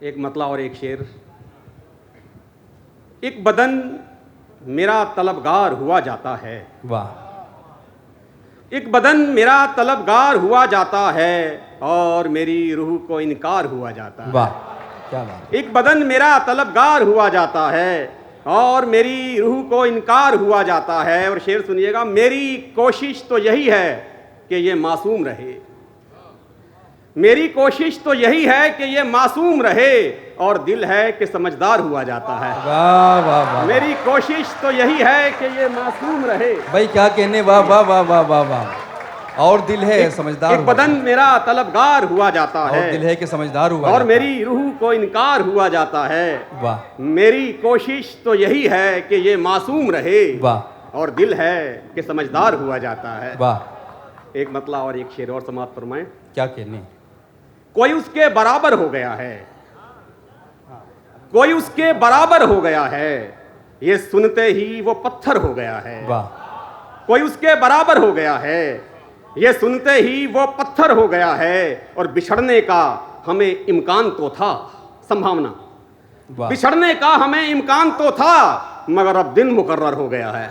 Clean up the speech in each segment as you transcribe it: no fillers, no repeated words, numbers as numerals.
एक मतला और एक शेर। एक बदन मेरा तलबगार हुआ जाता है। वाह। एक बदन मेरा तलबगार हुआ जाता है और मेरी रूह को इनकार हुआ जाता है। वाह, क्या बात। एक बदन मेरा तलबगार हुआ जाता है और मेरी रूह को इनकार हुआ जाता है। और शेर सुनिएगा, मेरी कोशिश तो यही है कि ये मासूम रहे। मेरी कोशिश तो यही है कि ये मासूम रहे और दिल है कि समझदार हुआ जाता है। वाह वाह वाह। मेरी कोशिश तो यही है कि ये मासूम रहे। भाई क्या कहने, वाह वाह वाह वाह वाह वाह। और दिल है समझदार। एक बदन मेरा तलबगार हुआ जाता है और दिल है कि समझदार हुआ और जाता मेरी रूह को इनकार हुआ जाता है। वाह। मेरी कोशिश तो यही है कि ये मासूम रहे। वाह। और दिल है कि समझदार हुआ जाता है। वाह। एक मतला और एक शेर और समाप्त फरमाएं। क्या कहने। कोई उसके बराबर हो गया है, कोई उसके बराबर हो गया है, ये सुनते ही वो पत्थर हो गया है। वाह। कोई उसके बराबर हो गया है, ये सुनते ही वो पत्थर हो गया है। और बिछड़ने का हमें इम्कान तो था, संभावना। वाह। बिछड़ने का हमें इम्कान तो था मगर अब दिन मुकर्रर हो गया है।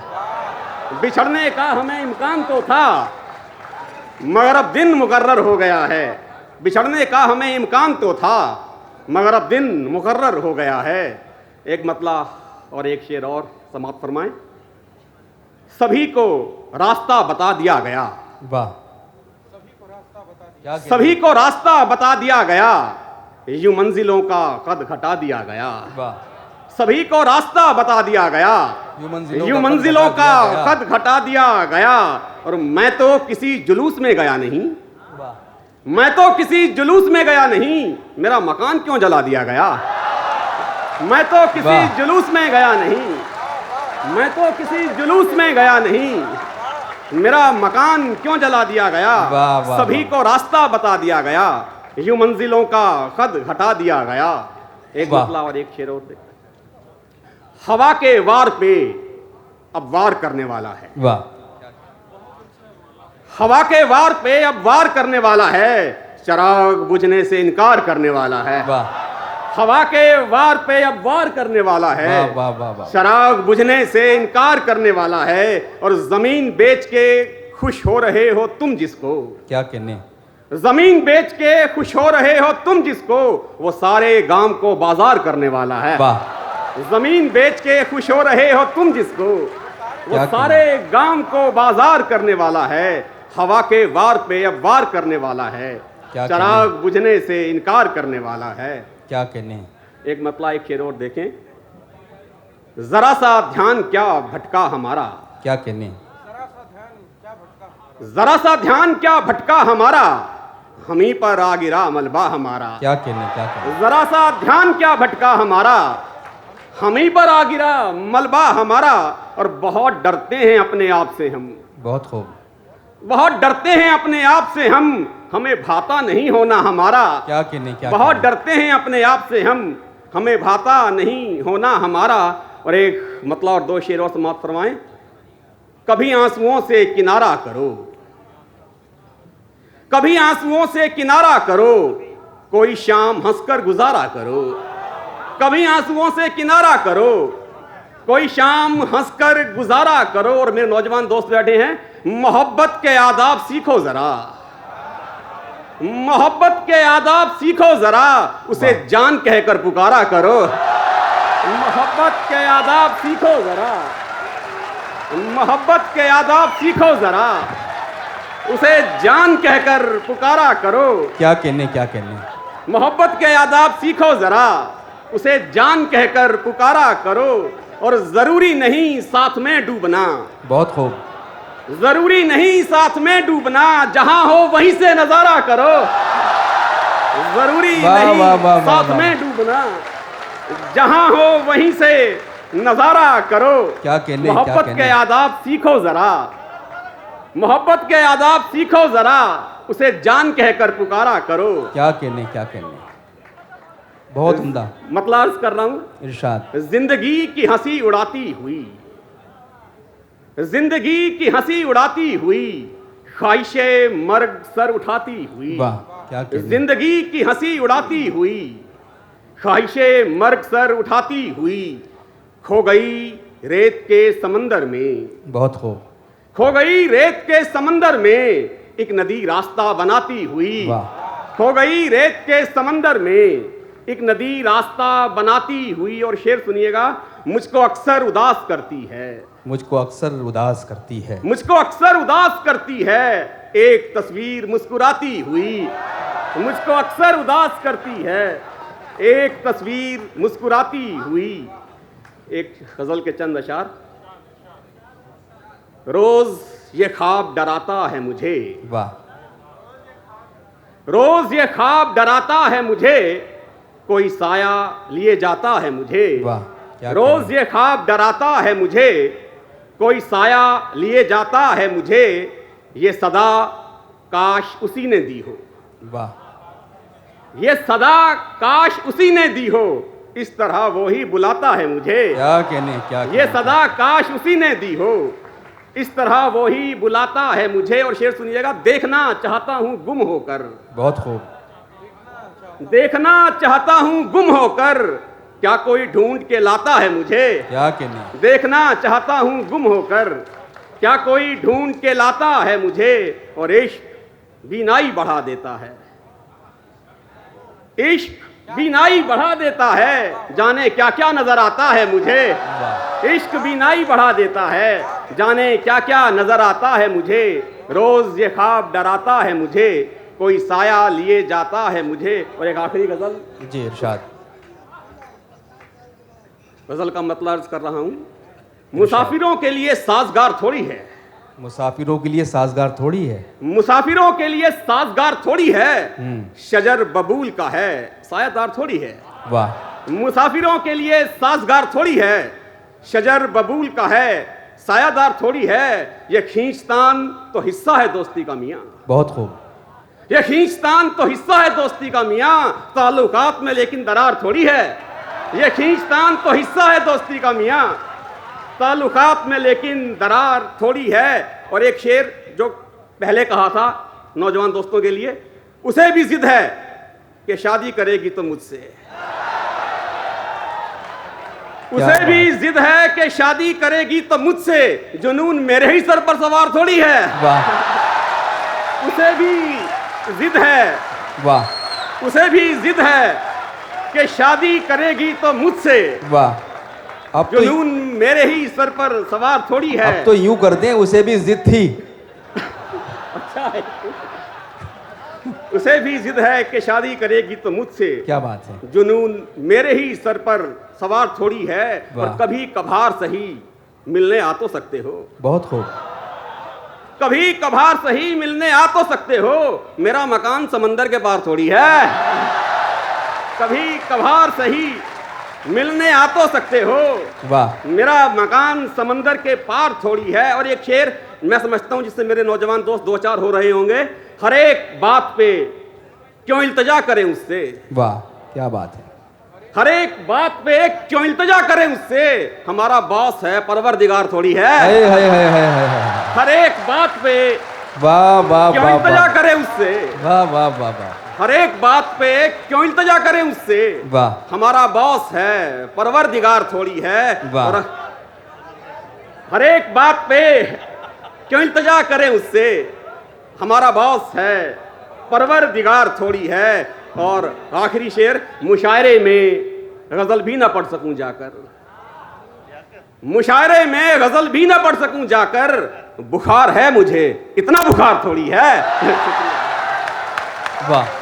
बिछड़ने का हमें इम्कान तो था मगर अब दिन मुकर्रर हो गया है। बिछड़ने का हमें इम्कान तो था मगर अब दिन मुकर्रर हो गया है। एक मतला और एक शेर और समाप्त फरमाएं। सभी को रास्ता बता दिया गया। वाह। सभी को रास्ता बता दिया गया, यूं मंजिलों का कद घटा दिया गया। वाह। सभी को रास्ता बता दिया गया, यूं मंजिलों का कद घटा दिया गया। और मैं तो किसी जुलूस में गया नहीं, मैं तो किसी जुलूस में गया नहीं, मेरा मकान क्यों जला दिया गया। मैं तो किसी जुलूस में गया नहीं, मैं तो किसी जुलूस में गया नहीं, मेरा मकान क्यों जला दिया गया। सभी को रास्ता बता दिया गया, यूं मंजिलों का कद घटा दिया गया। एक मतला और एक शेर और देखते। हवा के वार पे अब वार करने वाला है। वाह। हवा के वार पे अब वार करने वाला है, चराग बुझने से इनकार करने वाला है। वाह। हवा के वार पे अब वार करने वाला है, वाह वाह वाह। चराग बुझने से इनकार करने वाला है। और जमीन बेच के खुश हो रहे हो तुम जिसको, क्या कहने। जमीन बेच के खुश हो रहे हो तुम जिसको, वो सारे गांव को बाजार करने वाला है। वाह। जमीन बेच के खुश हो रहे हो तुम जिसको, वो सारे गांव को बाजार करने वाला है। हवा के वार पे अब वार करने वाला है, चराग बुझने से इनकार करने वाला है। क्या कहने। एक मतला एक शेर और देखें। जरा सा ध्यान क्या भटका हमारा। क्या कहने। जरा सा ध्यान क्या भटका हमारा, हमी पर आ गिरा मलबा हमारा। क्या कहने, क्या कहने। जरा सा ध्यान क्या भटका हमारा, हमी पर आ गिरा मलबा हमारा। और बहुत डरते हैं अपने आप से हम, बहुत खूब। बहुत डरते हैं अपने आप से हम, हमें भाता नहीं होना हमारा। क्या कहने, क्या। बहुत डरते हैं अपने आप से हम, हमें भाता नहीं होना हमारा। और एक मतलब और दो शेर और समाप्त फरमाएं। कभी आंसुओं से किनारा करो, कभी आंसुओं से किनारा करो, कोई शाम हंसकर गुजारा करो। कभी आंसुओं से किनारा करो, कोई शाम हंसकर गुजारा करो। और मेरे नौजवान दोस्त बैठे हैं, मोहब्बत के आदाब सीखो जरा, मोहब्बत के आदाब सीखो जरा, उसे जान कहकर पुकारा करो। मोहब्बत के आदाब सीखो जरा, मोहब्बत के आदाब सीखो जरा, उसे जान कहकर पुकारा करो। क्या कहने, क्या कहने। मोहब्बत के आदाब सीखो जरा, उसे जान कहकर पुकारा करो। और जरूरी नहीं साथ में डूबना। बहुत खूब। जरूरी नहीं साथ में डूबना, जहां हो वहीं से नजारा करो। जरूरी नहीं साथ में डूबना, जहां हो वहीं से नजारा करो। क्या कहने। मोहब्बत के आदाब सीखो जरा, मोहब्बत के आदाब सीखो जरा, उसे जान कहकर पुकारा करो। क्या कहने, क्या कहने। बहुत उम्दा। मतलब अर्ज कर रहा हूं। इरशाद। जिंदगी की हंसी उड़ाती हुई, जिंदगी की हंसी उड़ाती हुई, ख्वाहिशे मर्ग सर उठाती हुई। वाह, क्या कहने। जिंदगी की हंसी उड़ाती हुई, ख्वाहिशें मर्ग सर उठाती हुई खो गई रेत के समंदर में। बहुत खूब। खो गई रेत के समंदर में एक नदी रास्ता बनाती हुई। वाह। खो गई रेत के समंदर में एक नदी रास्ता बनाती हुई। और शेर सुनिएगा, मुझको अक्सर उदास करती है। मुझको अक्सर उदास करती है। मुझको अक्सर उदास करती है एक तस्वीर मुस्कुराती हुई। मुझको अक्सर उदास करती है एक तस्वीर मुस्कुराती हुई। एक गजल के चंद अशार। रोज ये ख्वाब डराता है मुझे। वाह। रोज ये ख्वाब डराता है मुझे, कोई साया लिए जाता है मुझे। वाह। क्या रोज ये ख्वाब डराता है मुझे, कोई साया लिए जाता है मुझे। ये सदा काश उसी ने दी हो। वाह। ये सदा काश उसी ने दी हो, इस तरह वो ही बुलाता है मुझे। क्या कहने, क्या ये सदा काश उसी ने दी हो, इस तरह वो ही बुलाता है मुझे। और शेर सुनिएगा, देखना चाहता हूं गुम होकर। बहुत खूब। देखना चाहता हूं गुम होकर, क्या कोई ढूंढ के लाता है मुझे। क्या कहने। देखना चाहता हूं गुम होकर, क्या कोई ढूंढ के लाता है मुझे। और इश्क बीनाई बढ़ा देता है। इश्क बीनाई बढ़ा देता है, जाने क्या क्या नजर आता है मुझे। इश्क बीनाई बढ़ा देता है, जाने क्या क्या नजर आता है मुझे। रोज ये ख्वाब डराता है मुझे, कोई साया लिए जाता है मुझे। और एक आखिरी गजल। जी इरशाद। गजल का मतलब अर्ज कर रहा हूं, मुसाफिरों के लिए साजगार थोड़ी है। मुसाफिरों के लिए साजगार थोड़ी है। मुसाफिरों के लिए साजगार थोड़ी है, शजर बबूल का है, सायादार थोड़ी है। वाह। मुसाफिरों के लिए साजगार थोड़ी है, शजर बबूल का है, सायादार थोड़ी है। ये खींचतान तो हिस्सा है दोस्ती का मियाँ। बहुत खूब। ये खींचतान तो हिस्सा है दोस्ती का मियाँ, ताल्लुकात में लेकिन दरार थोड़ी है। ये खींचतान तो हिस्सा है दोस्ती का मियाँ, ताल्लुकात में लेकिन दरार थोड़ी है। और एक शेर जो पहले कहा था नौजवान दोस्तों के लिए, उसे भी जिद है कि शादी करेगी तो मुझसे। उसे भी जिद है कि शादी करेगी तो मुझसे, जुनून मेरे ही सर पर सवार थोड़ी है। वाह। उसे भी जिद है। वाह। उसे भी जिद है कि शादी करेगी तो मुझसे। वाह। अब तो जुनून मेरे ही सर पर सवार थोड़ी है। अब तो यूं कर दें, उसे भी जिद थी। अच्छा है। उसे भी जिद है कि शादी करेगी तो मुझसे। क्या बात है। जुनून मेरे ही सर पर सवार थोड़ी है। और कभी कभार सही मिलने आ तो सकते हो। बहुत खूब। कभी कभार सही मिलने आ तो सकते हो, मेरा मकान समंदर के पार थोड़ी है। कभी कभार सही मिलने आ तो सकते हो। वाह। मेरा मकान समंदर के पार थोड़ी है। और एक शेर मैं समझता हूं जिससे मेरे नौजवान दोस्त दो चार हो रहे होंगे, हर एक बात पे क्यों इल्तजा करें उससे। वाह। क्या बात है। हर एक बात पे क्यों इल्तजा करें उससे, हमारा बॉस है परवरदिगार थोड़ी है। हर एक बात पे वाह वाह क्यों इल्तजा करें उससे। वाह वाह वाह वाह। हर एक बात पे क्यों इल्तजा करें उससे, वाह। हमारा बॉस है परवरदिगार थोड़ी है। वाह। और हर एक बात पे क्यों इल्तजा करें उससे, हमारा बॉस है परवरदिगार थोड़ी है। और आखिरी शेर, मुशायरे में गजल भी ना पढ़ सकूं जाकर। मुशायरे में गजल भी ना पढ़ सकूं जाकर, बुखार है मुझे, इतना बुखार थोड़ी है। वाह।